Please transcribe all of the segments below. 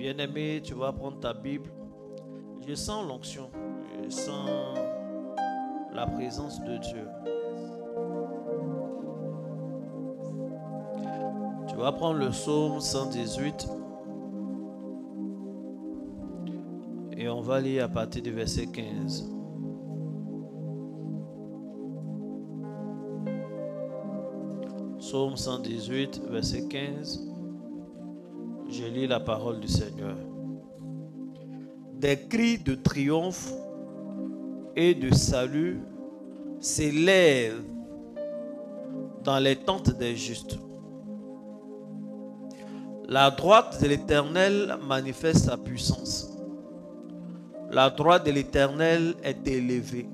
Bien-aimé, tu vas prendre ta Bible. Je sens l'onction. Je sens la présence de Dieu. Tu vas prendre le psaume 118. Et on va lire à partir du verset 15. Psaume 118, verset 15. Je lis la parole du Seigneur. Des cris de triomphe et de salut s'élèvent dans les tentes des justes. La droite de l'Éternel manifeste sa puissance. La droite de l'Éternel est élevée.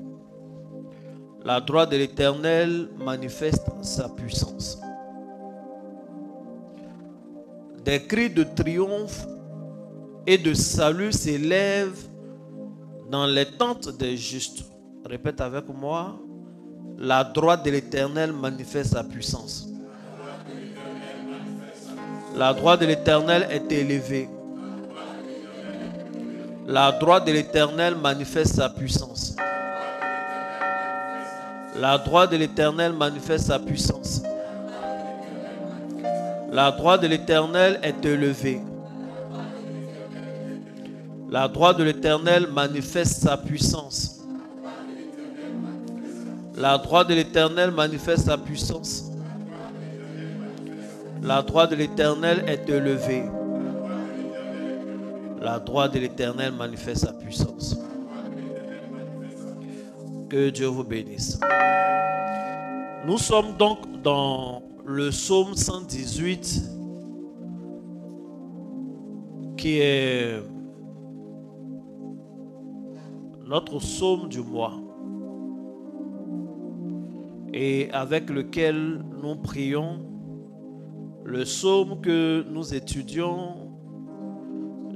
La droite de l'Éternel manifeste sa puissance. Des cris de triomphe et de salut s'élèvent dans les tentes des justes. Répète avec moi. La droite de l'Éternel manifeste sa puissance. La droite de l'Éternel est élevée. La droite de l'Éternel manifeste sa puissance. La droite de l'Éternel manifeste sa puissance. La droite de l'Éternel est élevée. La droite de l'Éternel manifeste sa puissance. La droite de l'Éternel manifeste sa puissance. La droite de l'Éternel est élevée. La droite de l'Éternel manifeste sa puissance. Que Dieu vous bénisse. Nous sommes donc dans le psaume 118 qui est notre psaume du mois et avec lequel nous prions, le psaume que nous étudions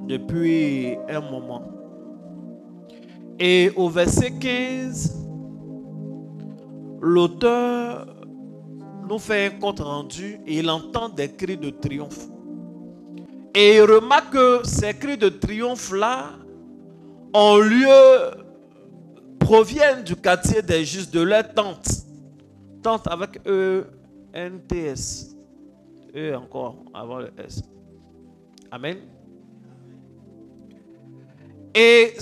depuis un moment. Et au verset 15, l'auteur nous fait un compte rendu et il entend des cris de triomphe. Et il remarque que ces cris de triomphe-là ont lieu, proviennent du quartier des justes, de leur tente. Tente avec E-N-T-S. E encore, avant le S. Amen. Et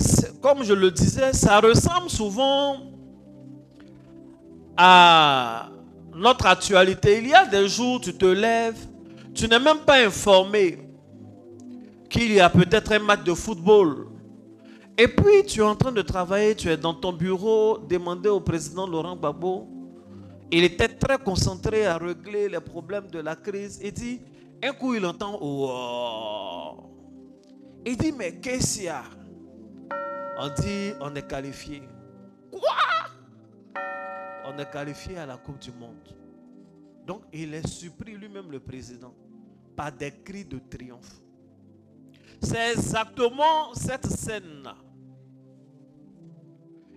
comme je le disais, ça ressemble souvent à notre actualité. Il y a des jours, tu te lèves, tu n'es même pas informé qu'il y a peut-être un match de football. Et puis, tu es en train de travailler, tu es dans ton bureau, demander au président Laurent Gbagbo. Il était très concentré à régler les problèmes de la crise. Il dit, un coup il entend, oh. Il dit, mais qu'est-ce qu'il y a? On dit, on est qualifié. Quoi? On est qualifié à la Coupe du Monde. Donc, il est surpris lui-même, le président, par des cris de triomphe. C'est exactement cette scène-là.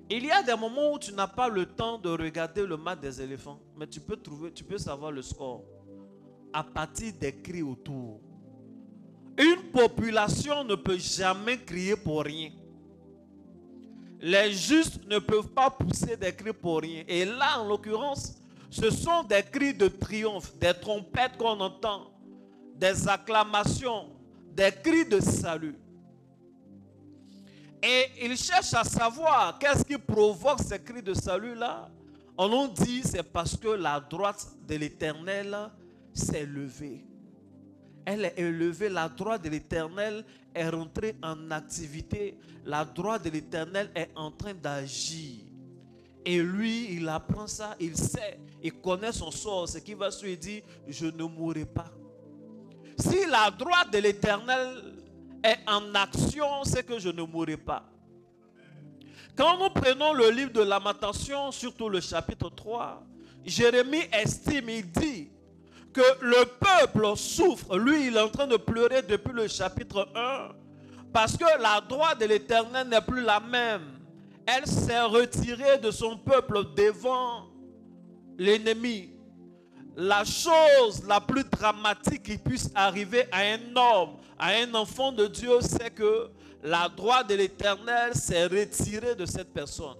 Il y a des moments où tu n'as pas le temps de regarder le match des éléphants, mais tu peux savoir le score à partir des cris autour. Une population ne peut jamais crier pour rien. Les justes ne peuvent pas pousser des cris pour rien. Et là, en l'occurrence, ce sont des cris de triomphe, des trompettes qu'on entend, des acclamations, des cris de salut. Et il cherche à savoir qu'est-ce qui provoque ces cris de salut-là. On nous dit c'est parce que la droite de l'Éternel s'est levée. Elle est élevée, la droite de l'Éternel est rentrée en activité. La droite de l'Éternel est en train d'agir. Et lui, il apprend ça, il sait, il connaît son sort. Ce qui va se lui dire, je ne mourrai pas. Si la droite de l'Éternel est en action, c'est que je ne mourrai pas. Quand nous prenons le livre de Lamentation, surtout le chapitre 3, Jérémie estime, il dit que le peuple souffre. Lui, il est en train de pleurer depuis le chapitre 1 parce que la droite de l'Éternel n'est plus la même. Elle s'est retirée de son peuple devant l'ennemi. la chose la plus dramatique qui puisse arriver à un homme, à un enfant de Dieu, c'est que la droite de l'Éternel s'est retirée de cette personne.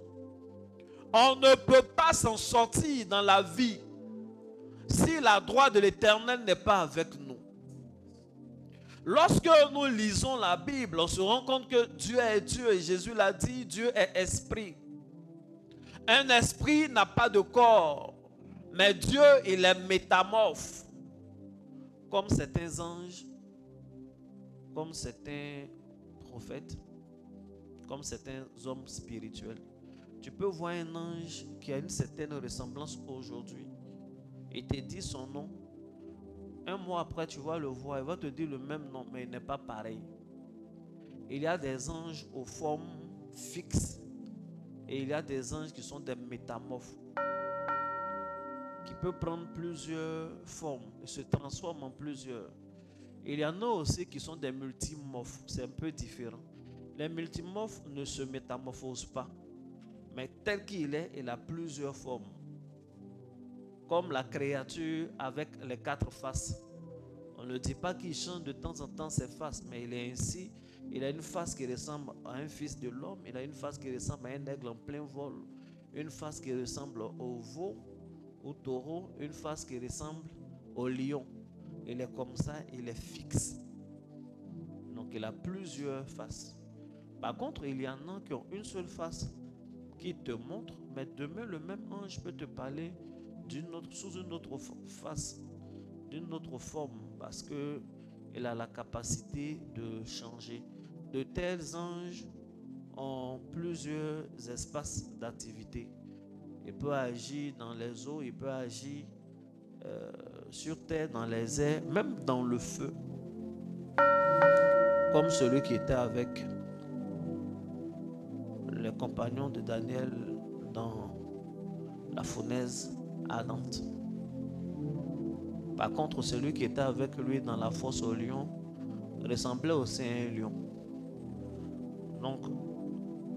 On ne peut pas s'en sortir dans la vie si la droite de l'Éternel n'est pas avec nous. Lorsque nous lisons la Bible, on se rend compte que Dieu est Dieu et Jésus l'a dit, Dieu est esprit. Un esprit n'a pas de corps, mais Dieu, il est métamorphe. Comme certains anges, comme certains prophètes, comme certains hommes spirituels. Tu peux voir un ange qui a une certaine ressemblance aujourd'hui et te dit son nom. Un mois après, tu vas le voir, il va te dire le même nom, mais il n'est pas pareil. Il y a des anges aux formes fixes et il y a des anges qui sont des métamorphes, qui peuvent prendre plusieurs formes et se transforment en plusieurs. Il y en a aussi qui sont des multimorphes, c'est un peu différent. Les multimorphes ne se métamorphosent pas, mais tel qu'il est, il a plusieurs formes. Comme la créature avec les 4 faces. On ne dit pas qu'il change de temps en temps ses faces, mais il est ainsi. Il a une face qui ressemble à un fils de l'homme. Il a une face qui ressemble à un aigle en plein vol. Une face qui ressemble au veau, au taureau. Une face qui ressemble au lion. Il est comme ça, il est fixe. Donc il a plusieurs faces. Par contre, il y en a qui ont une seule face qui te montre, mais demain le même ange peut te parler sous une autre face, d'une autre forme, parce qu'il a la capacité de changer. De tels anges ont plusieurs espaces d'activité. Il peut agir dans les eaux, il peut agir sur terre, dans les airs, même dans le feu. Comme celui qui était avec les compagnons de Daniel dans la fournaise ardente. Par contre, celui qui était avec lui dans la fosse au lion ressemblait aussi à un lion. Donc,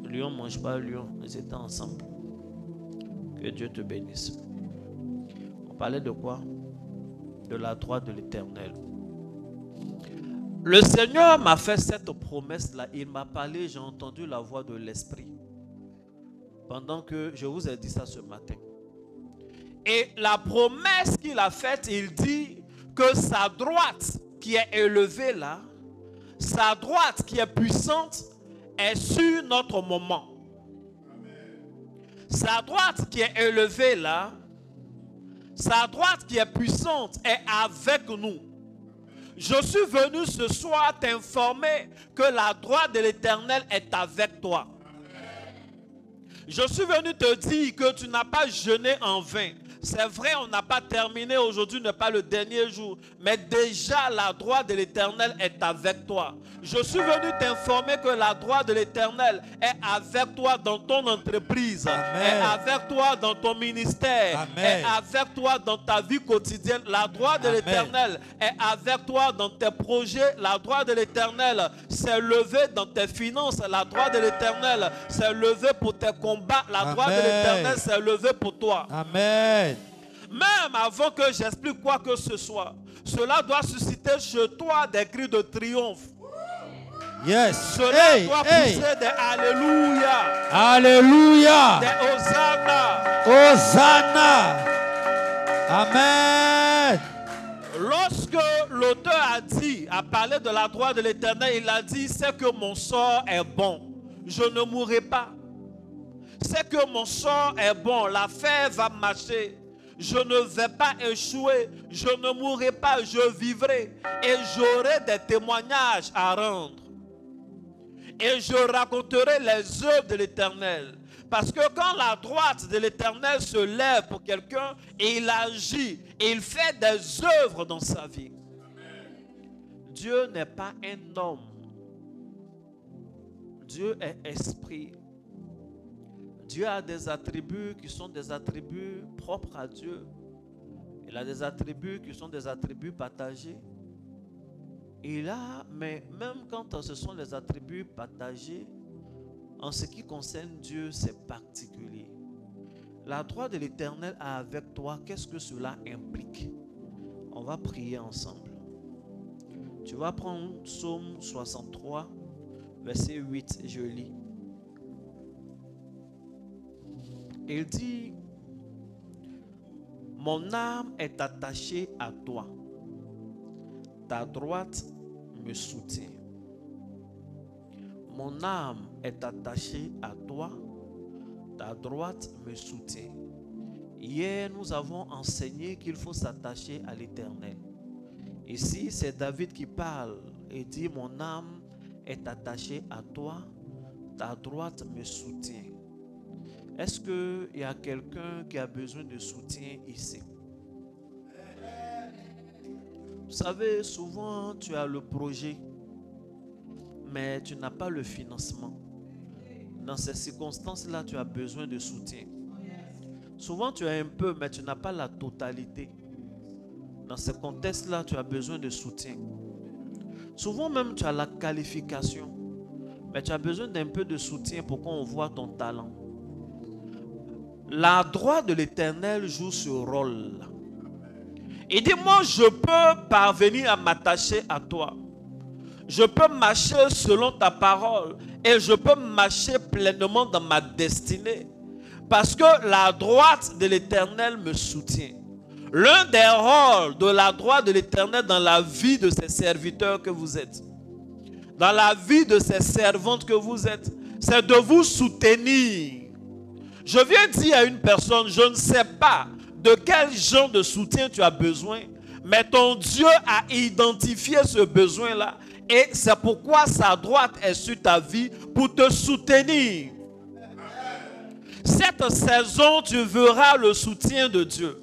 le lion ne mange pas le lion, ils étaient ensemble. Que Dieu te bénisse. On parlait de quoi? De la droite de l'Éternel. Le Seigneur m'a fait cette promesse-là. Il m'a parlé, j'ai entendu la voix de l'Esprit. Pendant que je vous ai dit ça ce matin. Et la promesse qu'il a faite, il dit que sa droite qui est élevée là, sa droite qui est puissante, est sur notre moment. Sa droite qui est élevée là, sa droite qui est puissante est avec nous. Je suis venu ce soir t'informer que la droite de l'Éternel est avec toi. Je suis venu te dire que tu n'as pas jeûné en vain. C'est vrai, on n'a pas terminé, aujourd'hui n'est pas le dernier jour, mais déjà la droite de l'Éternel est avec toi. Je suis venu t'informer que la droite de l'Éternel est avec toi dans ton entreprise, Amen. Est avec toi dans ton ministère, Amen. Est avec toi dans ta vie quotidienne. La droite de l'Éternel est avec toi dans tes projets. La droite de l'Éternel s'est levée dans tes finances. La droite de l'Éternel s'est levée pour tes combats. La droite de l'Éternel s'est levée pour toi. Amen. Même avant que j'explique quoi que ce soit, cela doit susciter chez toi des cris de triomphe. Yes. Cela doit pousser des Alléluia. Alléluia. Des Hosanna. Hosanna. Amen. Lorsque l'auteur a parlé de la droite de l'Éternel, il a dit, c'est que mon sort est bon. Je ne mourrai pas. C'est que mon sort est bon. L'affaire va marcher. Je ne vais pas échouer, je ne mourrai pas, je vivrai et j'aurai des témoignages à rendre. Et je raconterai les œuvres de l'Éternel. Parce que quand la droite de l'Éternel se lève pour quelqu'un et il agit, et il fait des œuvres dans sa vie. Dieu n'est pas un homme. Dieu est esprit. Dieu a des attributs qui sont des attributs propres à Dieu. Il a des attributs qui sont des attributs partagés. Mais même quand ce sont les attributs partagés, en ce qui concerne Dieu, c'est particulier. La droite de l'Éternel est avec toi. Qu'est-ce que cela implique? On va prier ensemble. Tu vas prendre Psaume 63, verset 8, je lis. Il dit, mon âme est attachée à toi. Ta droite me soutient. Mon âme est attachée à toi. Ta droite me soutient. Hier, nous avons enseigné qu'il faut s'attacher à l'Éternel. Ici, c'est David qui parle et dit, mon âme est attachée à toi. Ta droite me soutient. Est-ce qu'il y a quelqu'un qui a besoin de soutien ici? Vous savez, souvent tu as le projet, mais tu n'as pas le financement. Dans ces circonstances-là, tu as besoin de soutien. Souvent tu as un peu, mais tu n'as pas la totalité. Dans ce contexte-là, tu as besoin de soutien. Souvent même, tu as la qualification, mais tu as besoin d'un peu de soutien pour qu'on voit ton talent. La droite de l'Éternel joue ce rôle. Il dit, moi, je peux parvenir à m'attacher à toi. Je peux marcher selon ta parole et je peux marcher pleinement dans ma destinée parce que la droite de l'Éternel me soutient. L'un des rôles de la droite de l'Éternel dans la vie de ses serviteurs que vous êtes, dans la vie de ses servantes que vous êtes, c'est de vous soutenir. Je viens dire à une personne, je ne sais pas de quel genre de soutien tu as besoin, mais ton Dieu a identifié ce besoin-là et c'est pourquoi sa droite est sur ta vie pour te soutenir. Cette saison, tu verras le soutien de Dieu.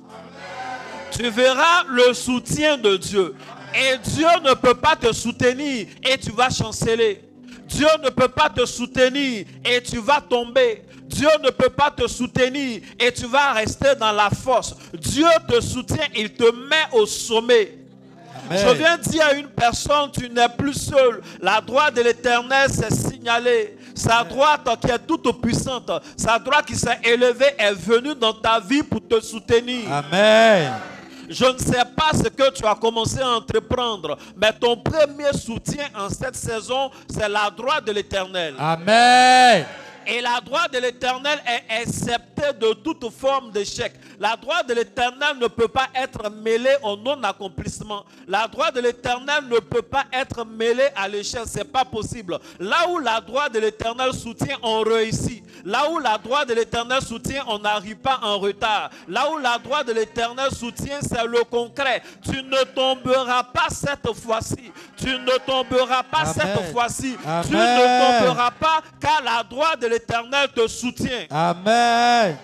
Tu verras le soutien de Dieu. Et Dieu ne peut pas te soutenir et tu vas chanceler. Dieu ne peut pas te soutenir et tu vas tomber. Dieu ne peut pas te soutenir et tu vas rester dans la fosse. Dieu te soutient, il te met au sommet. Amen. Je viens dire à une personne, tu n'es plus seul. La droite de l'Éternel s'est signalée. Sa droite qui est toute puissante, sa droite qui s'est élevée est venue dans ta vie pour te soutenir. Amen. Je ne sais pas ce que tu as commencé à entreprendre, mais ton premier soutien en cette saison, c'est la droite de l'Éternel. Amen. Et la droite de l'Éternel est exceptée de toute forme d'échec. La droite de l'Éternel ne peut pas être mêlée au non-accomplissement. La droite de l'Éternel ne peut pas être mêlée à l'échec. Ce n'est pas possible. Là où la droite de l'Éternel soutient, on réussit. Là où la droite de l'Éternel soutient, on n'arrive pas en retard. Là où la droite de l'Éternel soutient, c'est le concret. Tu ne tomberas pas cette fois-ci. Tu ne tomberas pas cette fois-ci. Tu ne tomberas pas car la droite de l'Éternel te soutient. Amen.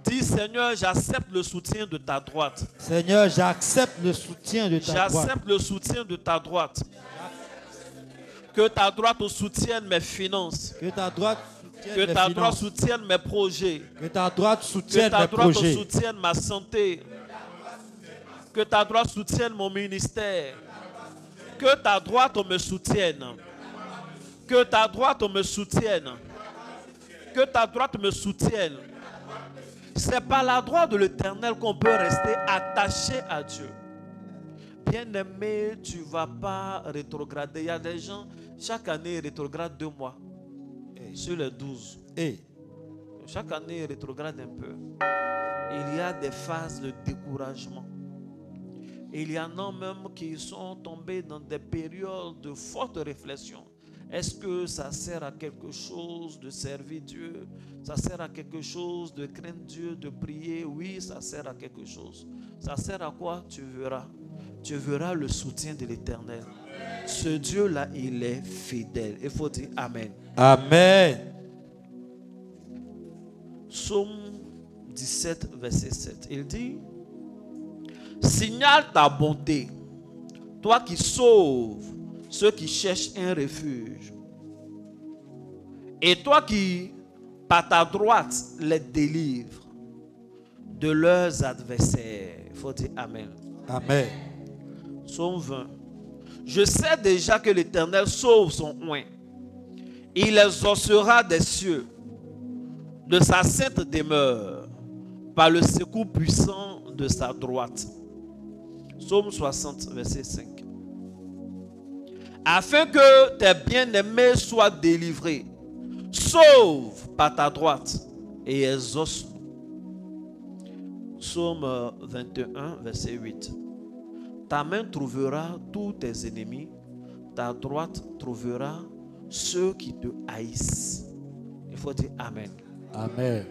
Dis, Seigneur, j'accepte le soutien de ta droite. Seigneur, j'accepte le soutien de ta droite. J'accepte le soutien de ta droite. Que ta droite soutienne mes finances. Que ta droite soutienne mes projets. Que ta droite soutienne mes projets. Que ta droite soutienne ma santé. Que ta droite soutienne mon ministère. Que ta droite me soutienne. Que ta droite me soutienne. Que ta droite me soutienne. C'est par la droite de l'Éternel qu'on peut rester attaché à Dieu. Bien-aimé, tu ne vas pas rétrograder. Il y a des gens, chaque année, ils rétrogradent 2 mois. Sur les 12. Chaque année, ils rétrogradent un peu. Il y a des phases de découragement. Il y en a même qui sont tombés dans des périodes de forte réflexion. Est-ce que ça sert à quelque chose de servir Dieu? Ça sert à quelque chose de craindre Dieu, de prier? Oui, ça sert à quelque chose. Ça sert à quoi? Tu verras. Tu verras le soutien de l'Éternel. Ce Dieu-là, il est fidèle. Il faut dire Amen. Amen. Psaume 17, verset 7. Il dit, signale ta bonté, toi qui sauves ceux qui cherchent un refuge. Et toi qui, par ta droite, les délivres de leurs adversaires. Il faut dire Amen. Amen. Psaume 20. Je sais déjà que l'Éternel sauve son oint. Il exaucera des cieux, de sa sainte demeure, par le secours puissant de sa droite. Psaume 60, verset 5. Afin que tes bien-aimés soient délivrés, sauve par ta droite et exauce-nous. Psaume 21, verset 8. Ta main trouvera tous tes ennemis, ta droite trouvera ceux qui te haïssent. Il faut dire Amen. Amen.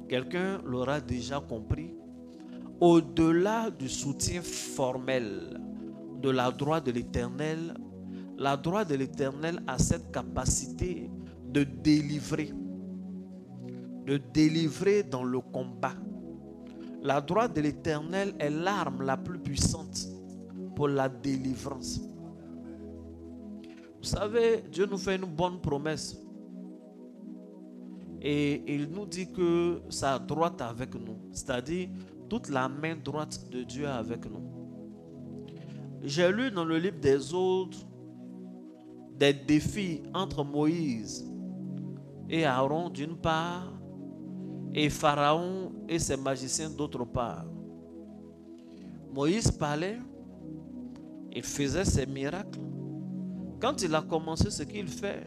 Quelqu'un l'aura déjà compris. Au-delà du soutien formel de la droite de l'Éternel, la droite de l'Éternel a cette capacité de délivrer dans le combat. La droite de l'Éternel est l'arme la plus puissante pour la délivrance. Vous savez, Dieu nous fait une bonne promesse. Et il nous dit que sa droite est avec nous. C'est-à-dire, toute la main droite de Dieu est avec nous. J'ai lu dans le livre d'Exode des défis entre Moïse et Aaron d'une part, et Pharaon et ses magiciens d'autre part. Moïse parlait, il faisait ses miracles. Quand il a commencé ce qu'il fait,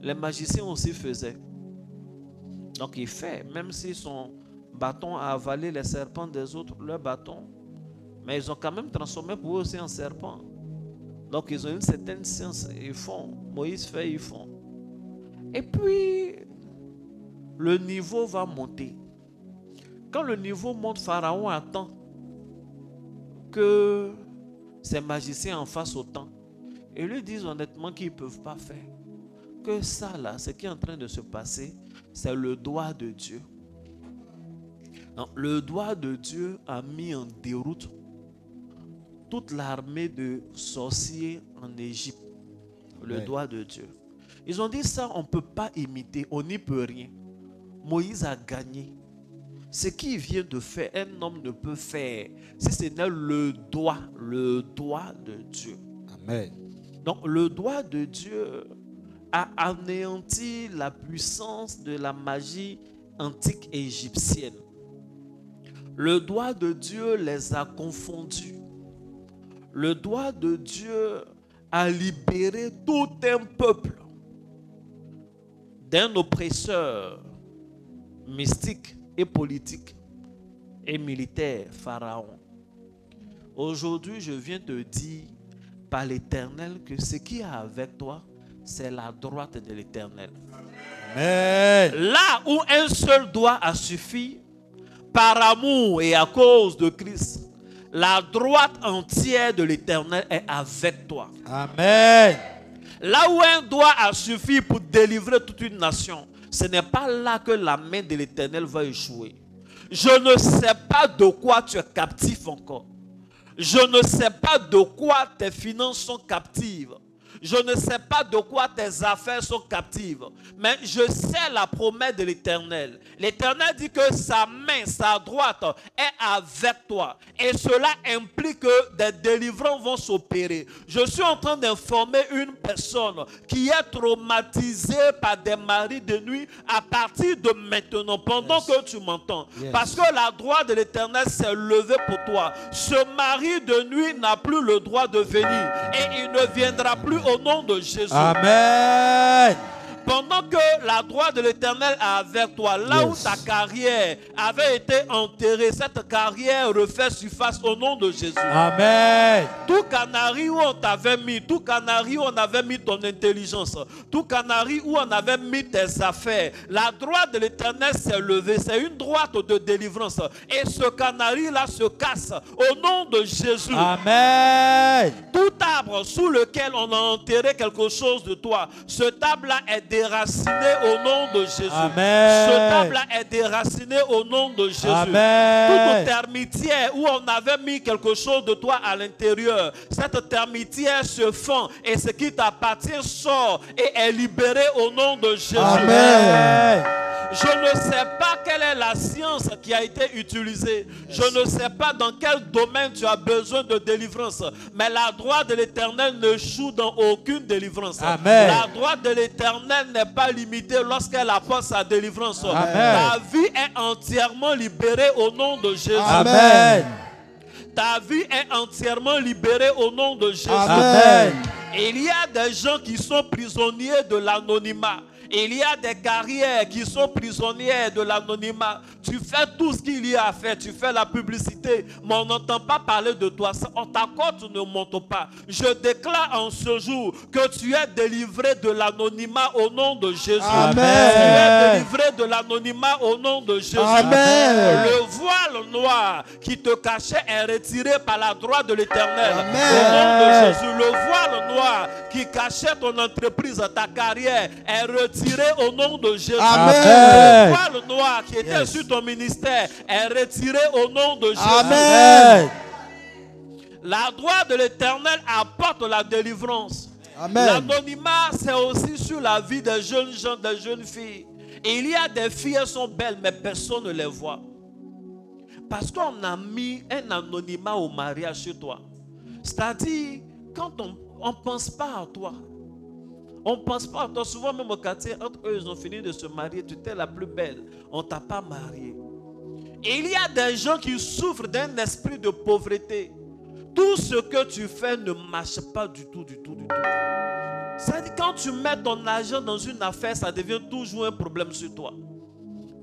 les magiciens aussi faisaient. Donc il fait, même si son bâton a avalé les serpents des autres, leur bâton, mais ils ont quand même transformé pour eux aussi en serpent. Donc ils ont une certaine science, ils font. Moïse fait, ils font. Et puis, le niveau va monter. Quand le niveau monte, Pharaon attend que ces magiciens en fassent autant. Et lui disent honnêtement qu'ils ne peuvent pas faire. Que ça là, ce qui est en train de se passer, c'est le doigt de Dieu. Donc, le doigt de Dieu a mis en déroute toute l'armée de sorciers en Égypte. Le doigt de Dieu. Ils ont dit ça, on ne peut pas imiter, on n'y peut rien. Moïse a gagné. Ce qu'il vient de faire, un homme ne peut faire si ce n'est le doigt de Dieu. Amen. Donc le doigt de Dieu a anéanti la puissance de la magie antique égyptienne. Le doigt de Dieu les a confondus. Le doigt de Dieu a libéré tout un peuple d'un oppresseur mystique et politique et militaire, Pharaon. Aujourd'hui, je viens te dire par l'Éternel que ce qui est avec toi, c'est la droite de l'Éternel. Amen. Là où un seul doigt a suffi, par amour et à cause de Christ, la droite entière de l'Éternel est avec toi. Amen. Là où un doigt a suffi pour délivrer toute une nation, ce n'est pas là que la main de l'Éternel va échouer. Je ne sais pas de quoi tu es captif encore. Je ne sais pas de quoi tes finances sont captives. Je ne sais pas de quoi tes affaires sont captives. Mais je sais la promesse de l'Éternel. L'Éternel dit que sa main, sa droite est avec toi. Et cela implique que des délivrances vont s'opérer. Je suis en train d'informer une personne qui est traumatisée par des maris de nuit à partir de maintenant, pendant que tu m'entends. Parce que la droite de l'Éternel s'est levée pour toi. Ce mari de nuit n'a plus le droit de venir. Et il ne viendra plus au nom de Jésus. Amen. Pendant que la droite de l'Éternel est avec toi, là où ta carrière avait été enterrée, cette carrière refait surface au nom de Jésus. Amen. Tout canari où on t'avait mis, tout canari où on avait mis ton intelligence, tout canari où on avait mis tes affaires, la droite de l'Éternel s'est levée. C'est une droite de délivrance. Et ce canari-là se casse au nom de Jésus. Amen. Tout arbre sous lequel on a enterré quelque chose de toi, ce arbre-là est déraciné au nom de Jésus. Amen. Ce arbre-là est déraciné au nom de Jésus. Amen. Toute termitière où on avait mis quelque chose de toi à l'intérieur, cette termitière se fend et ce qui t'appartient sort et est libéré au nom de Jésus. Amen. Je ne sais pas quelle est la science qui a été utilisée. Je ne sais pas dans quel domaine tu as besoin de délivrance. Mais la droite de l'Éternel ne joue dans aucune délivrance. Amen. La droite de l'Éternel n'est pas limitée lorsqu'elle apporte sa délivrance. Amen. Ta vie est entièrement libérée au nom de Jésus. Amen. Ta vie est entièrement libérée au nom de Jésus. Amen. Il y a des gens qui sont prisonniers de l'anonymat. Il y a des carrières qui sont prisonnières de l'anonymat. Tu fais tout ce qu'il y a à faire. Tu fais la publicité, mais on n'entend pas parler de toi. Ta cote ne monte pas. Je déclare en ce jour que tu es délivré de l'anonymat au nom de Jésus. Amen. Tu es délivré de l'anonymat au nom de Jésus. Amen. Le voile noir qui te cachait est retiré par la droite de l'Éternel. Au Amen. nom de Jésus. Le voile noir qui cachait ton entreprise, ta carrière est retiré au nom de Jésus. Amen. Le voile noir qui était sur ton ministère est retiré au nom de Jésus. Amen. La droite de l'Éternel apporte la délivrance. Amen. L'anonymat, c'est aussi sur la vie des jeunes gens, des jeunes filles. Et il y a des filles, elles sont belles, mais personne ne les voit. Parce qu'on a mis un anonymat au mariage chez toi. C'est-à-dire, quand on ne pense pas à toi. On ne pense pas à toi. Souvent, même au quartier, entre eux, ils ont fini de se marier. Tu étais la plus belle. On ne t'a pas mariée. Et il y a des gens qui souffrent d'un esprit de pauvreté. Tout ce que tu fais ne marche pas du tout, du tout, du tout. C'est-à-dire, quand tu mets ton argent dans une affaire, ça devient toujours un problème sur toi.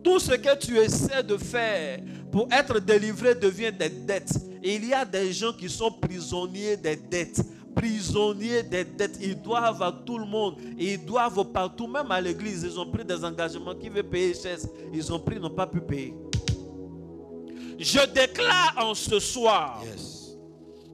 Tout ce que tu essaies de faire pour être délivré devient des dettes. Et il y a des gens qui sont prisonniers des dettes. Prisonniers des dettes. Ils doivent à tout le monde. Ils doivent partout. Même à l'église, ils ont pris des engagements. Qui veut payer cher? Ils ont pris, n'ont pas pu payer. Je déclare en ce soir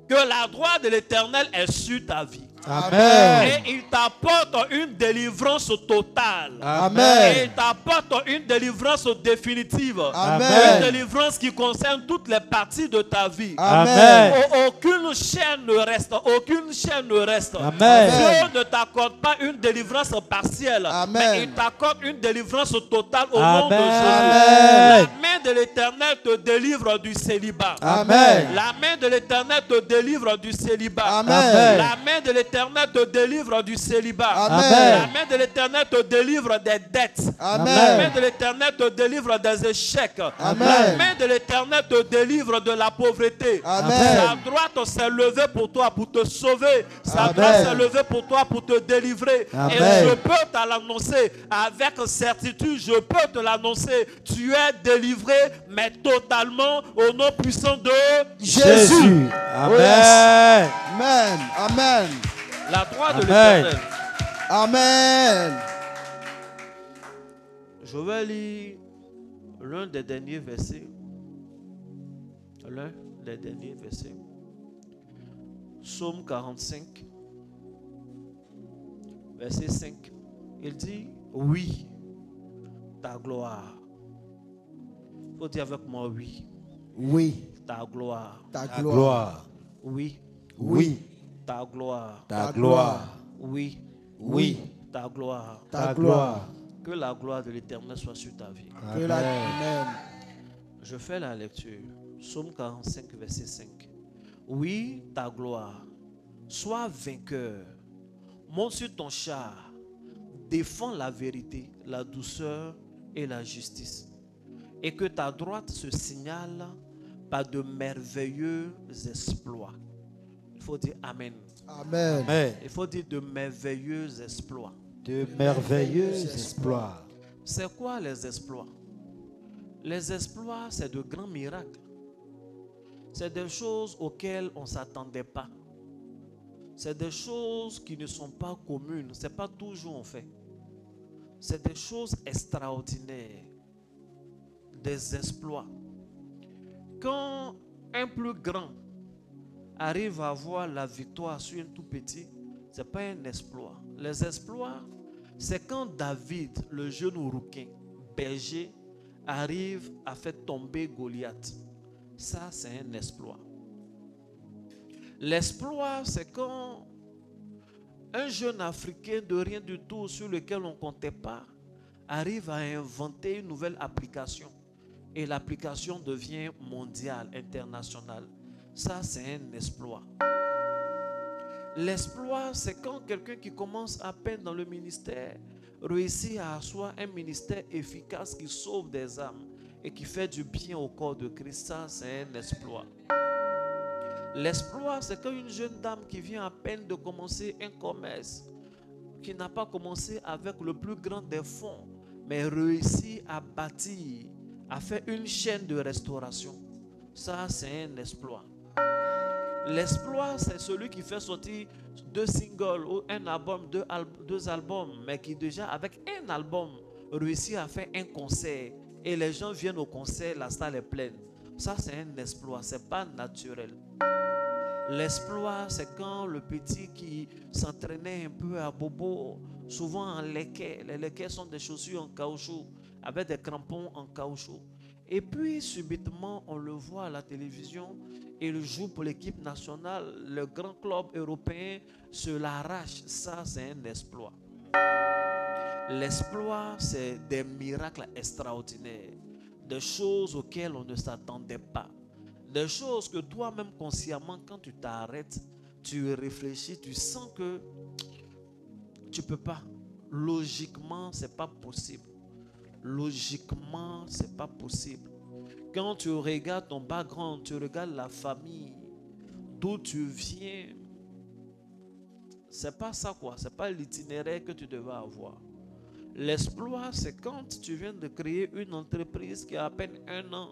que la droite de l'Éternel est sur ta vie. Amen. Et il t'apporte une délivrance totale. Amen. Et il t'apporte une délivrance définitive. Amen. Une délivrance qui concerne toutes les parties de ta vie. Amen. Aucune chaîne ne reste. Aucune chaîne ne reste. Amen. Dieu ne t'accorde pas une délivrance partielle. Amen. Mais il t'accorde une délivrance totale au nom de Jésus. Amen. La main de l'Éternel te délivre du célibat. Amen. La main de l'Éternel te délivre du célibat. Amen. La main de l'Éternel te délivre du célibat. Amen. La main de l'Éternel te délivre des dettes. Amen. La main de l'Éternel te délivre des échecs. Amen. La main de l'Éternel te délivre de la pauvreté. Amen. Sa droite s'est levée pour toi, pour te sauver. Sa Amen. droite s'est levée pour toi, pour te délivrer. Amen. Et je peux te l'annoncer avec certitude. Je peux te l'annoncer. Tu es délivré, mais totalement au nom puissant de Jésus. Amen. Amen. Amen. la droite de Amen. l'Éternel. Amen. Je vais lire l'un des derniers versets. L'un des derniers versets. Psaume 45, verset 5. Il dit, oui, ta gloire. Il faut dire avec moi, oui, Oui, ta gloire. ta Ta gloire. gloire. Oui, Oui. ta gloire. Ta gloire. Oui, Oui. ta gloire. Ta gloire. Que la gloire de l'Éternel soit sur ta vie. Que la... Amen. Amen. Je fais la lecture. Psaume 45, verset 5. Oui, ta gloire. Sois vainqueur. Monte sur ton char. Défends la vérité, la douceur et la justice. Et que ta droite se signale par de merveilleux exploits. Il faut dire Amen. Amen. Amen. Il faut dire de merveilleux exploits. De merveilleux exploits. C'est quoi les exploits? Les exploits, c'est de grands miracles. C'est des choses auxquelles on ne s'attendait pas. C'est des choses qui ne sont pas communes. Ce n'est pas toujours on fait. C'est des choses extraordinaires. Des exploits. Quand un plus grand arrive à avoir la victoire sur un tout petit, ce n'est pas un exploit. Les exploits, c'est quand David, le jeune rouquin, berger, arrive à faire tomber Goliath. Ça, c'est un exploit. L'exploit, c'est quand un jeune Africain de rien du tout sur lequel on ne comptait pas arrive à inventer une nouvelle application et l'application devient mondiale, internationale. Ça, c'est un exploit. L'exploit, c'est quand quelqu'un qui commence à peine dans le ministère réussit à asseoir un ministère efficace qui sauve des âmes et qui fait du bien au corps de Christ. Ça, c'est un exploit. L'exploit, c'est quand une jeune dame qui vient à peine de commencer un commerce, qui n'a pas commencé avec le plus grand des fonds, mais réussit à bâtir, à faire une chaîne de restauration. Ça, c'est un exploit. L'exploit, c'est celui qui fait sortir 2 singles ou un album, 2 albums, mais qui déjà, avec un album, réussit à faire un concert. Et les gens viennent au concert, la salle est pleine. Ça, c'est un exploit, ce n'est pas naturel. L'exploit, c'est quand le petit qui s'entraînait un peu à bobo, souvent en lacets. Les lacets sont des chaussures en caoutchouc, avec des crampons en caoutchouc. Et puis, subitement, on le voit à la télévision, il joue pour l'équipe nationale, le grand club européen se l'arrache. Ça, c'est un exploit. L'exploit, c'est des miracles extraordinaires, des choses auxquelles on ne s'attendait pas. Des choses que toi-même consciemment, quand tu t'arrêtes, tu réfléchis, tu sens que tu ne peux pas. Logiquement, ce n'est pas possible. Logiquement, ce n'est pas possible. Quand tu regardes ton background, tu regardes la famille, d'où tu viens, ce n'est pas ça quoi. Ce n'est pas l'itinéraire que tu devais avoir. L'exploit, c'est quand tu viens de créer une entreprise qui a à peine 1 an,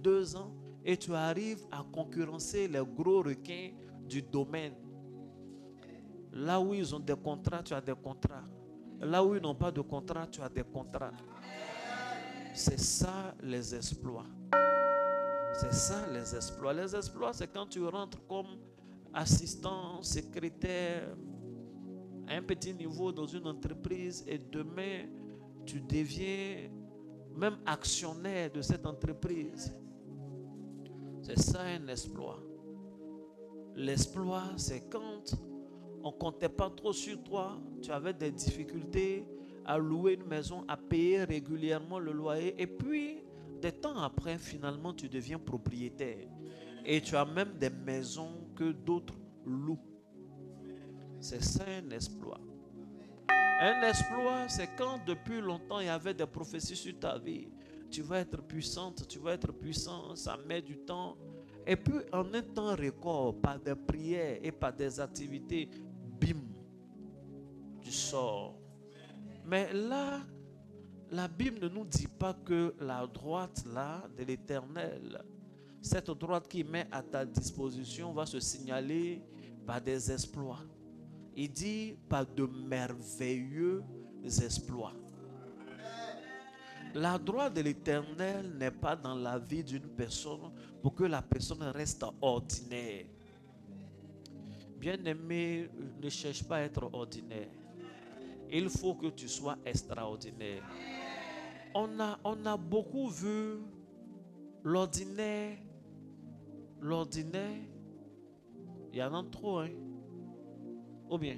2 ans, et tu arrives à concurrencer les gros requins du domaine. Là où ils ont des contrats, tu as des contrats. Là où ils n'ont pas de contrat, tu as des contrats. C'est ça les exploits. C'est ça les exploits. Les exploits, c'est quand tu rentres comme assistant, secrétaire, à un petit niveau dans une entreprise et demain, tu deviens même actionnaire de cette entreprise. C'est ça un exploit. L'exploit, c'est quand on ne comptait pas trop sur toi, tu avais des difficultés à louer une maison, à payer régulièrement le loyer. Et puis, des temps après, finalement, tu deviens propriétaire. Et tu as même des maisons que d'autres louent. C'est ça un exploit. Un exploit, c'est quand depuis longtemps, il y avait des prophéties sur ta vie. Tu vas être puissante, tu vas être puissant, ça met du temps. Et puis, en un temps record, par des prières et par des activités, bim, tu sors. Mais là, la Bible ne nous dit pas que la droite là de l'Éternel, cette droite qui met à ta disposition va se signaler par des exploits. Il dit par de merveilleux exploits. La droite de l'Éternel n'est pas dans la vie d'une personne pour que la personne reste ordinaire. Bien-aimé, ne cherche pas à être ordinaire. Il faut que tu sois extraordinaire. On a beaucoup vu l'ordinaire. L'ordinaire, il y en a trop, hein? Ou bien,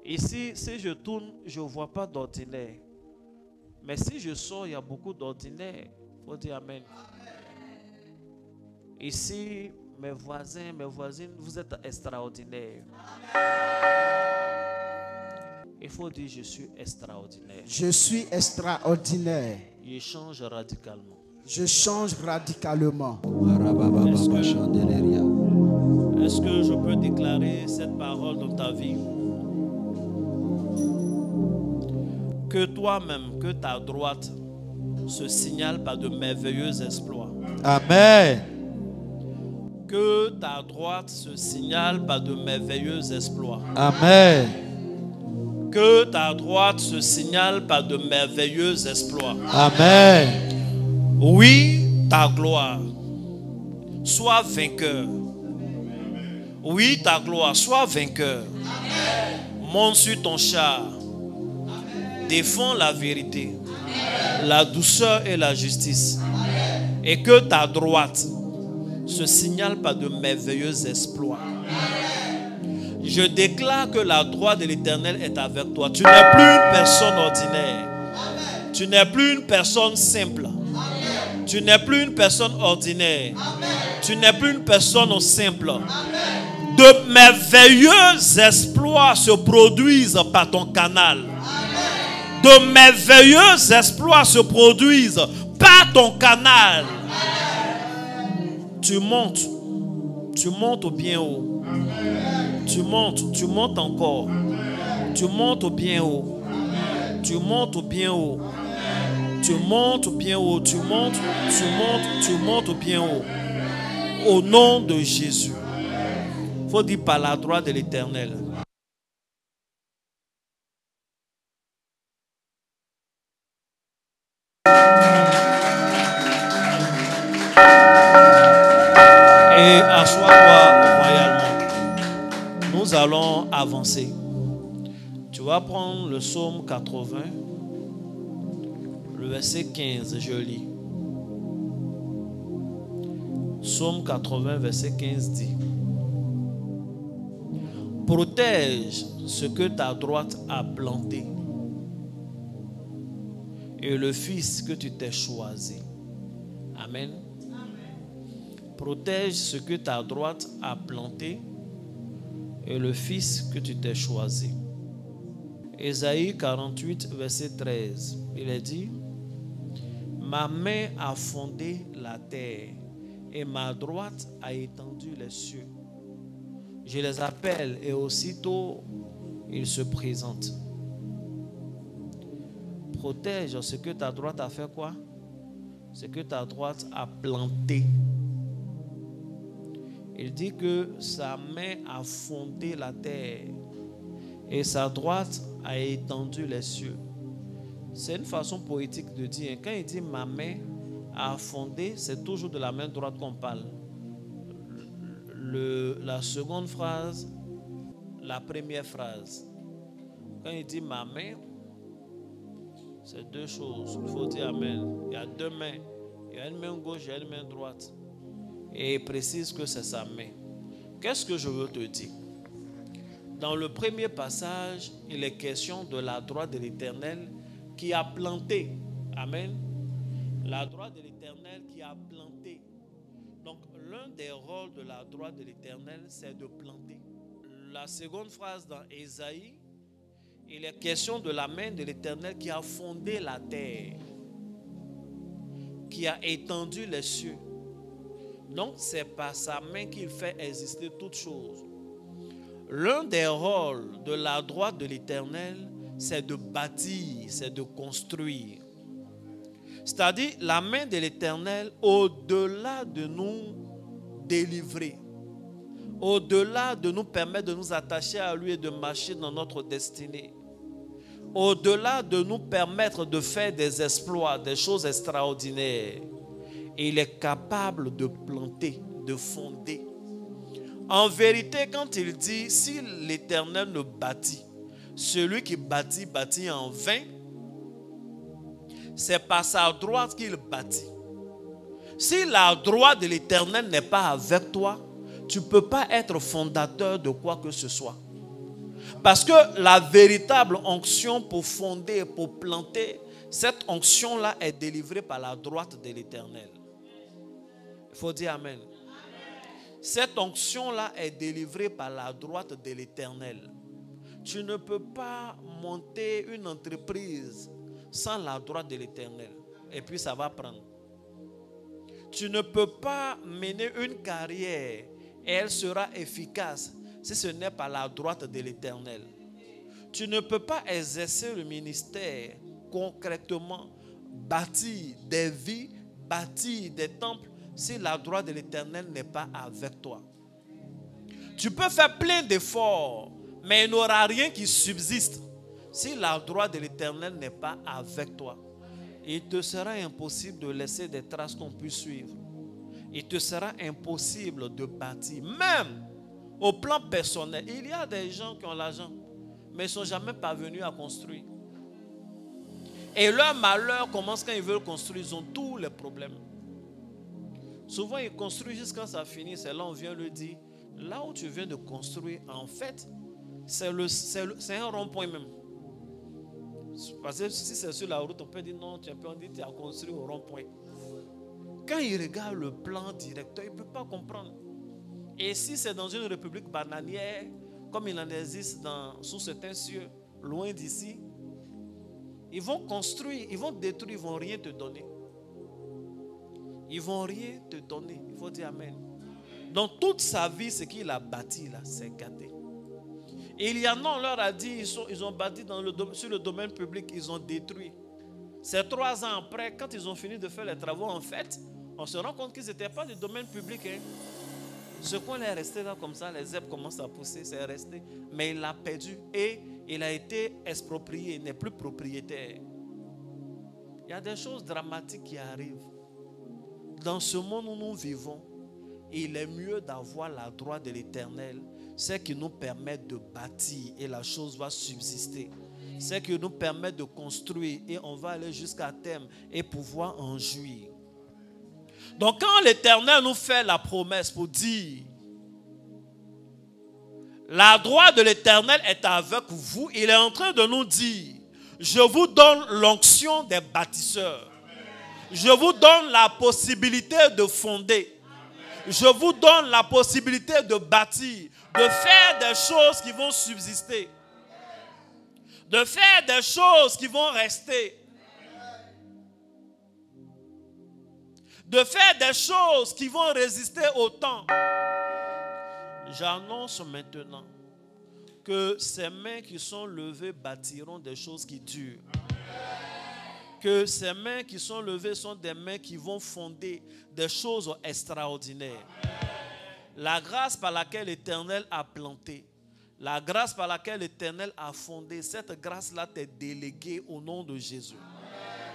ici, si je tourne, je ne vois pas d'ordinaire. Mais si je sors, il y a beaucoup d'ordinaire. Il faut dire Amen. Ici, mes voisins, mes voisines, vous êtes extraordinaires. Il faut dire je suis extraordinaire. Je suis extraordinaire. Je change radicalement. Je change radicalement. Est-ce que je peux déclarer cette parole dans ta vie? Que toi-même, que ta droite se signale par de merveilleux exploits. Amen. Que ta droite se signale par de merveilleux exploits. Amen. Que ta droite se signale par de merveilleux exploits. Amen. Oui, ta gloire. Sois vainqueur. Oui, ta gloire. Sois vainqueur. Monte sur ton char. Défends la vérité, la douceur et la justice. Et que ta droite se signale par de merveilleux exploits. Je déclare que la droite de l'Éternel est avec toi. Tu n'es plus une personne ordinaire. Tu n'es plus une personne simple. Tu n'es plus une personne ordinaire. Tu n'es plus une personne simple. De merveilleux exploits se produisent par ton canal. De merveilleux exploits se produisent par ton canal. Tu montes au bien haut. Tu montes encore. Tu montes au bien haut. Tu montes au bien haut. Tu montes au bien haut. Tu montes au bien haut. Au nom de Jésus. Il faut dire par la droite de l'Éternel. Et assois-toi royalement. Nous allons avancer. Tu vas prendre le psaume 80, le verset 15, je lis. Psaume 80, verset 15 dit: protège ce que ta droite a planté et le fils que tu t'es choisi. Amen. Protège ce que ta droite a planté et le fils que tu t'es choisi. Ésaïe 48, verset 13. Il est dit: ma main a fondé la terre et ma droite a étendu les cieux. Je les appelle et aussitôt ils se présentent. Protège ce que ta droite a fait quoi? Ce que ta droite a planté. Il dit que sa main a fondé la terre et sa droite a étendu les cieux. C'est une façon poétique de dire. Quand il dit ma main a fondé, c'est toujours de la main droite qu'on parle. La seconde phrase, la première phrase. Quand il dit ma main, c'est deux choses. Il faut dire amen. Il y a deux mains. Il y a une main gauche et une main droite. Et il précise que c'est sa main. Qu'est-ce que je veux te dire? Dans le premier passage, il est question de la droite de l'Éternel qui a planté. Amen. La droite de l'Éternel qui a planté. Donc, l'un des rôles de la droite de l'Éternel, c'est de planter. La seconde phrase dans Ésaïe, il est question de la main de l'Éternel qui a fondé la terre, qui a étendu les cieux. Donc, c'est par sa main qu'il fait exister toutes choses. L'un des rôles de la droite de l'Éternel, c'est de bâtir, c'est de construire. C'est-à-dire, la main de l'Éternel, au-delà de nous délivrer, au-delà de nous permettre de nous attacher à lui et de marcher dans notre destinée, au-delà de nous permettre de faire des exploits, des choses extraordinaires, il est capable de planter, de fonder. En vérité, quand il dit, si l'Éternel ne bâtit, celui qui bâtit, bâtit en vain, c'est par sa droite qu'il bâtit. Si la droite de l'Éternel n'est pas avec toi, tu ne peux pas être fondateur de quoi que ce soit. Parce que la véritable onction pour fonder, pour planter, cette onction-là est délivrée par la droite de l'Éternel. Il faut dire amen. Cette onction-là est délivrée par la droite de l'Éternel. Tu ne peux pas monter une entreprise sans la droite de l'Éternel. Et puis ça va prendre. Tu ne peux pas mener une carrière et elle sera efficace si ce n'est pas la droite de l'Éternel. Tu ne peux pas exercer le ministère concrètement, bâtir des vies, bâtir des temples, si la droite de l'Éternel n'est pas avec toi. Tu peux faire plein d'efforts, mais il n'y aura rien qui subsiste si la droite de l'Éternel n'est pas avec toi. Il te sera impossible de laisser des traces qu'on puisse suivre. Il te sera impossible de bâtir. Même au plan personnel, il y a des gens qui ont l'argent, mais ils ne sont jamais parvenus à construire. Et leur malheur commence quand ils veulent construire. Ils ont tous les problèmes. Souvent, ils construisent jusqu'à ça finit. C'est là où on vient leur dire, là où tu viens de construire, en fait, c'est un rond-point même. Parce que si c'est sur la route, on peut dire non, tu as construit au rond-point. Quand il regarde le plan directeur, il ne peut pas comprendre. Et si c'est dans une république bananière, comme il en existe sous certains cieux, loin d'ici, ils vont construire, ils vont détruire, ils ne vont rien te donner. Ils ne vont rien te donner. Il faut dire Amen. Dans toute sa vie, ce qu'il a bâti là, c'est gâté. Et il y en a, on leur a dit, ils ont bâti sur le domaine public, ils ont détruit. C'est 3 ans après, quand ils ont fini de faire les travaux, en fait, on se rend compte qu'ils n'étaient pas du domaine public. Hein. Ce coin est resté là comme ça, les herbes commencent à pousser, c'est resté. Mais il l'a perdu et il a été exproprié, il n'est plus propriétaire. Il y a des choses dramatiques qui arrivent. Dans ce monde où nous vivons, il est mieux d'avoir la droite de l'Éternel. C'est qui nous permet de bâtir et la chose va subsister. C'est qui nous permet de construire et on va aller jusqu'à terme et pouvoir en jouir. Donc quand l'Éternel nous fait la promesse pour dire la droite de l'Éternel est avec vous, il est en train de nous dire je vous donne l'onction des bâtisseurs. Je vous donne la possibilité de fonder. Je vous donne la possibilité de bâtir, de faire des choses qui vont subsister, de faire des choses qui vont rester, de faire des choses qui vont résister au temps. J'annonce maintenant que ces mains qui sont levées bâtiront des choses qui durent. Que ces mains qui sont levées sont des mains qui vont fonder des choses extraordinaires. La grâce par laquelle l'Éternel a planté, la grâce par laquelle l'Éternel a fondé, cette grâce-là t'est déléguée au nom de Jésus.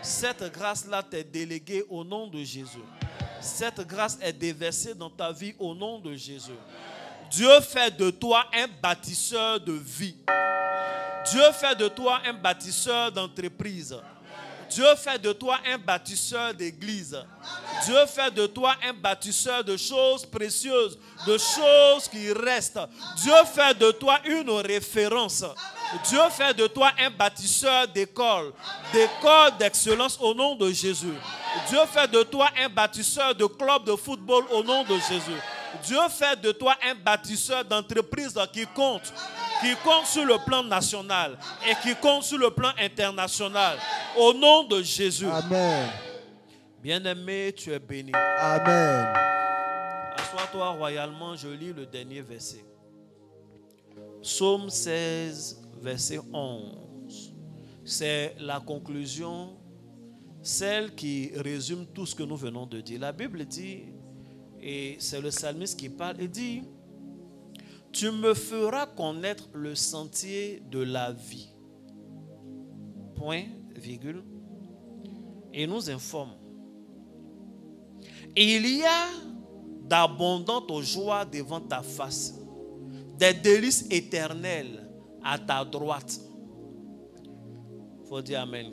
Cette grâce-là t'est déléguée au nom de Jésus. Cette grâce est déversée dans ta vie au nom de Jésus. Dieu fait de toi un bâtisseur de vie. Dieu fait de toi un bâtisseur d'entreprise. Dieu fait de toi un bâtisseur d'église. Dieu fait de toi un bâtisseur de choses précieuses, de choses qui restent. Dieu fait de toi une référence. Dieu fait de toi un bâtisseur d'école d'excellence au nom de Jésus. Dieu fait de toi un bâtisseur de club de football au nom de Jésus. Dieu fait de toi un bâtisseur d'entreprise qui compte sur le plan national et qui compte sur le plan international. Au nom de Jésus. Amen. Bien-aimé, tu es béni. Amen. Assois-toi royalement, je lis le dernier verset. Psaume 16, verset 11. C'est la conclusion, celle qui résume tout ce que nous venons de dire. La Bible dit, et c'est le psalmiste qui parle, il dit: tu me feras connaître le sentier de la vie. Point, virgule. Et nous informe. Il y a d'abondantes joies devant ta face, des délices éternelles à ta droite. Il faut dire Amen.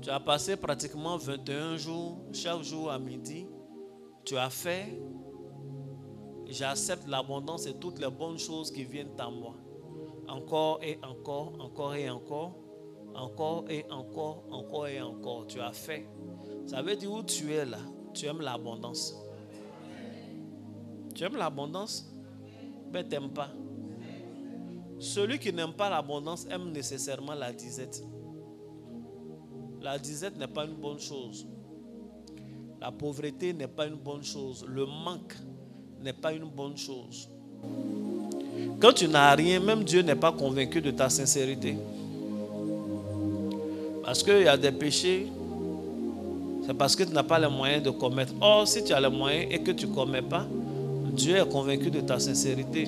Tu as passé pratiquement 21 jours, chaque jour à midi. Tu as fait. J'accepte l'abondance et toutes les bonnes choses qui viennent à moi. Encore et encore, encore et encore, encore et encore, encore et encore. Tu as fait. Ça veut dire où tu es là, tu aimes l'abondance. Tu aimes l'abondance, mais tu n'aimes pas. Celui qui n'aime pas l'abondance aime nécessairement la disette. La disette n'est pas une bonne chose. La pauvreté n'est pas une bonne chose. Le manque n'est pas une bonne chose. Quand tu n'as rien, même Dieu n'est pas convaincu de ta sincérité. Parce qu'il y a des péchés, c'est parce que tu n'as pas les moyens de commettre. Or, si tu as les moyens et que tu ne commets pas, Dieu est convaincu de ta sincérité.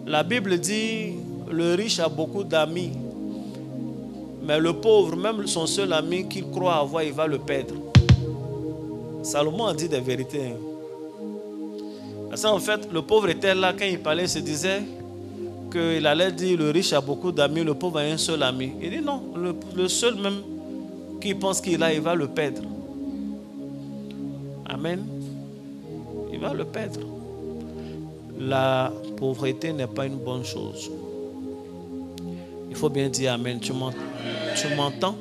La Bible dit, le riche a beaucoup d'amis, mais le pauvre, même son seul ami qu'il croit avoir, il va le perdre. Salomon a dit des vérités. Parce qu'en fait, le pauvre était là, quand il parlait, il se disait qu'il allait dire le riche a beaucoup d'amis, le pauvre a un seul ami. Il dit non, le seul même qui pense qu'il a, il va le perdre. Amen. Il va le perdre. La pauvreté n'est pas une bonne chose. Il faut bien dire amen. Tu m'entends?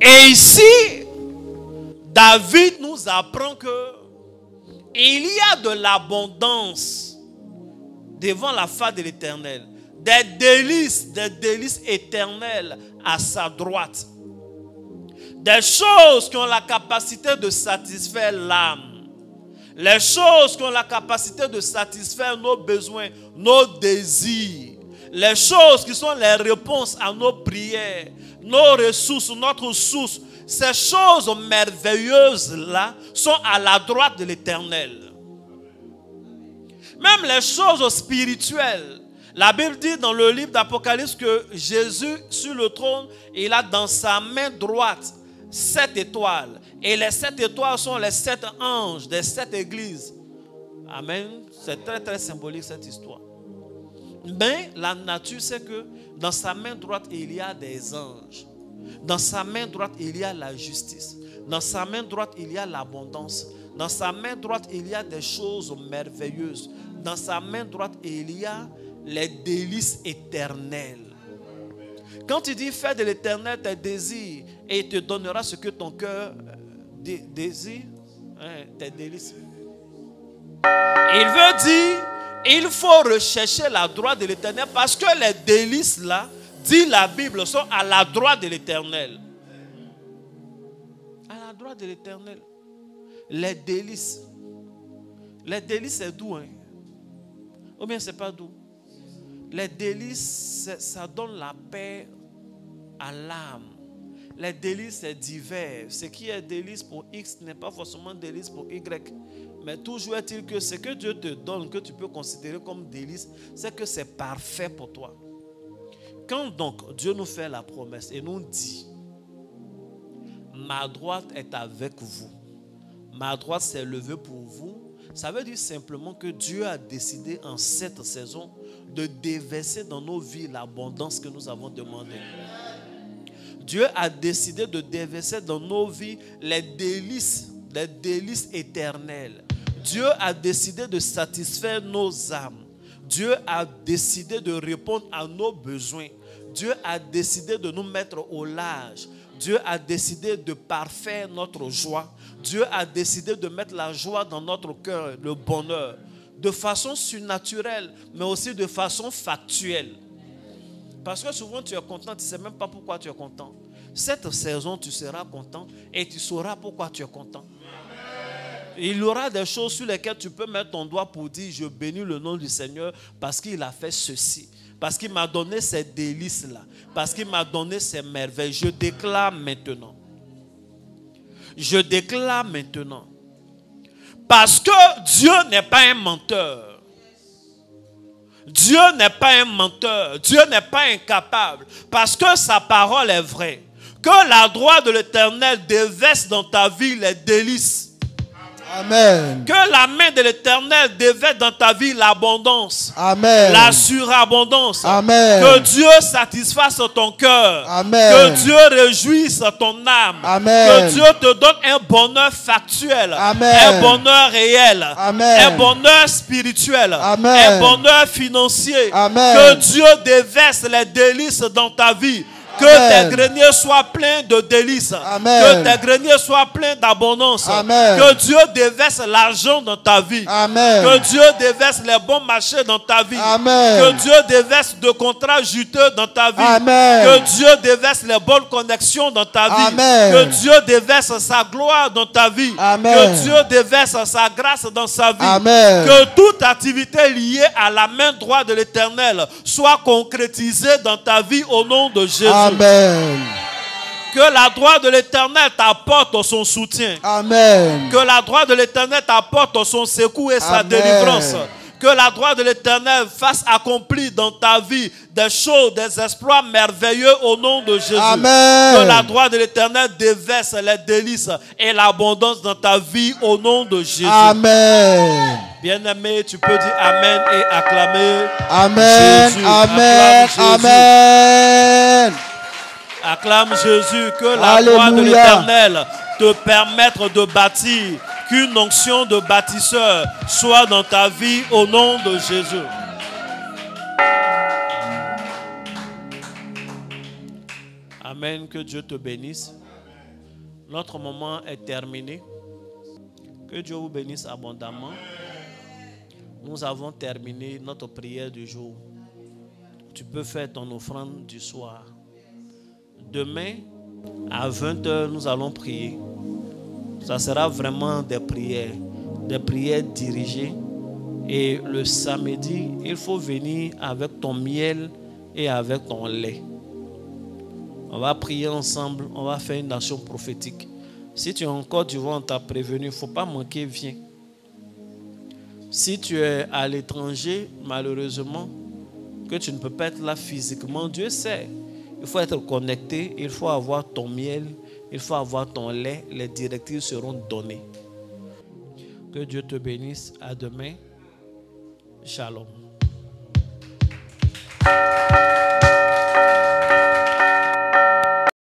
Et ici, David nous apprend que il y a de l'abondance devant la face de l'Éternel. Des délices éternelles à sa droite. Des choses qui ont la capacité de satisfaire l'âme. Les choses qui ont la capacité de satisfaire nos besoins, nos désirs. Les choses qui sont les réponses à nos prières, nos ressources, notre source. Ces choses merveilleuses-là sont à la droite de l'Éternel. Même les choses spirituelles. La Bible dit dans le livre d'Apocalypse que Jésus, sur le trône, il a dans sa main droite 7 étoiles. Et les 7 étoiles sont les 7 anges des 7 églises. Amen. C'est très très symbolique cette histoire. Mais la nature, c'est que dans sa main droite, il y a des anges. Dans sa main droite, il y a la justice. Dans sa main droite, il y a l'abondance. Dans sa main droite, il y a des choses merveilleuses. Dans sa main droite, il y a les délices éternelles. Quand il dit fais de l'Éternel tes désirs et il te donnera ce que ton cœur désire, tes délices. Il veut dire, il faut rechercher la droite de l'Éternel parce que les délices là, dit la Bible, sont à la droite de l'Éternel. À la droite de l'Éternel. Les délices. Les délices c'est doux, hein? Ou bien c'est pas doux? Les délices, ça donne la paix à l'âme. Les délices, c'est divers. Ce qui est délice pour X n'est pas forcément délice pour Y. Mais toujours est-il que ce que Dieu te donne, que tu peux considérer comme délice, c'est que c'est parfait pour toi. Quand donc Dieu nous fait la promesse et nous dit, ma droite est avec vous, ma droite s'est levée pour vous, ça veut dire simplement que Dieu a décidé en cette saison de déverser dans nos vies l'abondance que nous avons demandé. Dieu a décidé de déverser dans nos vies les délices éternelles. Dieu a décidé de satisfaire nos âmes. Dieu a décidé de répondre à nos besoins. Dieu a décidé de nous mettre au large. Dieu a décidé de parfaire notre joie. Dieu a décidé de mettre la joie dans notre cœur, le bonheur, de façon surnaturelle, mais aussi de façon factuelle. Parce que souvent tu es content, tu ne sais même pas pourquoi tu es content. Cette saison, tu seras content et tu sauras pourquoi tu es content. Il y aura des choses sur lesquelles tu peux mettre ton doigt pour dire, je bénis le nom du Seigneur parce qu'il a fait ceci. Parce qu'il m'a donné ces délices-là. Parce qu'il m'a donné ces merveilles. Je déclare maintenant. Je déclare maintenant. Parce que Dieu n'est pas un menteur. Dieu n'est pas un menteur. Dieu n'est pas incapable. Parce que sa parole est vraie. Que la droite de l'Éternel déverse dans ta vie les délices. Amen. Que la main de l'Éternel déverse dans ta vie l'abondance. Amen. La surabondance. Amen. Que Dieu satisfasse ton cœur. Amen. Que Dieu réjouisse ton âme. Amen. Que Dieu te donne un bonheur factuel. Amen. Un bonheur réel. Amen. Un bonheur spirituel. Amen. Un bonheur financier. Amen. Que Dieu déverse les délices dans ta vie. Que Amen. tes greniers soient pleins de délices. Amen. Que tes greniers soient pleins d'abondance. Amen. Que Dieu déverse l'argent dans ta vie. Amen. Que Dieu déverse les bons marchés dans ta vie. Amen. Que Dieu déverse de contrats juteux dans ta vie. Amen. Que Dieu déverse les bonnes connexions dans ta vie. Amen. Que Dieu déverse sa gloire dans ta vie. Amen. Que Dieu déverse sa grâce dans sa vie. Amen. Que toute activité liée à la main droite de l'Éternel soit concrétisée dans ta vie au nom de Jésus. Amen. Que la droite de l'Éternel t'apporte son soutien. Amen. Que la droite de l'Éternel t'apporte son secours et sa Amen. délivrance. Que la droite de l'Éternel fasse accomplir dans ta vie des choses, des exploits merveilleux au nom de Jésus. Amen. Que la droite de l'Éternel déverse les délices et l'abondance dans ta vie au nom de Jésus. Amen. Bien-aimé, tu peux dire Amen et acclamer Amen. Jésus. Amen. Acclame Jésus. Amen. Acclame Jésus, que la Alléluia. gloire de l'Éternel te permette de bâtir, qu'une onction de bâtisseur soit dans ta vie au nom de Jésus. Amen. Que Dieu te bénisse. Notre moment est terminé. Que Dieu vous bénisse abondamment. Nous avons terminé notre prière du jour. Tu peux faire ton offrande du soir. Demain, à 20h, nous allons prier. Ça sera vraiment des prières dirigées. Et le samedi, il faut venir avec ton miel et avec ton lait. On va prier ensemble, on va faire une action prophétique. Si tu es en Côte d'Ivoire, on t'a prévenu, il ne faut pas manquer, viens. Si tu es à l'étranger, malheureusement, que tu ne peux pas être là physiquement, Dieu sait. Il faut être connecté, il faut avoir ton miel, il faut avoir ton lait, les directives seront données. Que Dieu te bénisse, à demain. Shalom.